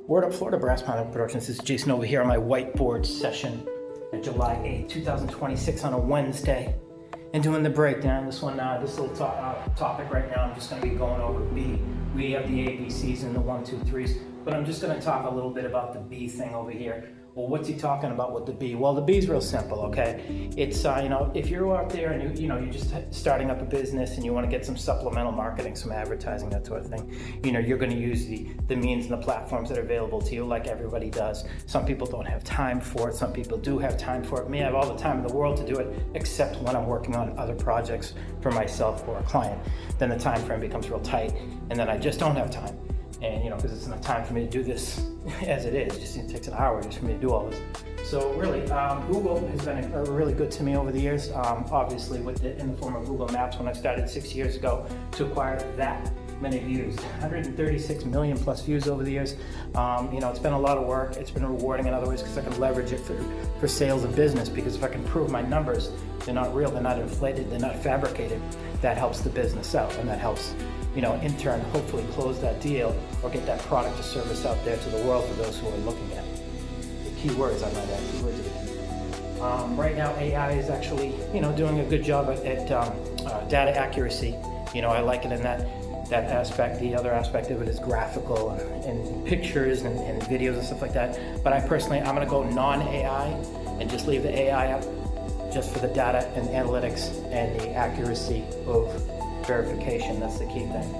Word up, Florida Brasspineapple Productions. This is Jason over here on my whiteboard session at July 8th, 2026 on a Wednesday, and doing the breakdown. This little topic right now, I'm just going to be going over B. We have the A, B, C's and the 1, 2, 3s, but I'm just going to talk a little bit about the B thing over here. Well, what's he talking about with the B? Well, the B is real simple, okay? It's, if you're out there and you're just starting up a business and you want to get some supplemental marketing, some advertising, that sort of thing, you're going to use the means and the platforms that are available to you like everybody does. Some people don't have time for it. Some people do have time for it. Me, I have all the time in the world to do it, except when I'm working on other projects for myself or a client. Then the time frame becomes real tight, and then I just don't have time. And because it's enough time for me to do this as it is. It takes an hour just for me to do all this. So really, Google has been really good to me over the years. Obviously, in the form of Google Maps, when I started 6 years ago to acquire that many views, 136 million plus views over the years. It's been a lot of work. It's been rewarding in other ways because I can leverage it for sales and business. Because if I can prove my numbers, they're not real, they're not inflated, they're not fabricated. That helps the business out, and that helps, in turn, hopefully close that deal or get that product or service out there to the world for those who are looking at it. The keywords, I might add, keywords are the key. Right now, AI is actually, doing a good job at data accuracy. I like it in that aspect. The other aspect of it is graphical and pictures and videos and stuff like that. But I'm going to go non-AI and just leave the AI up just for the data and analytics and the accuracy of verification. That's the key thing.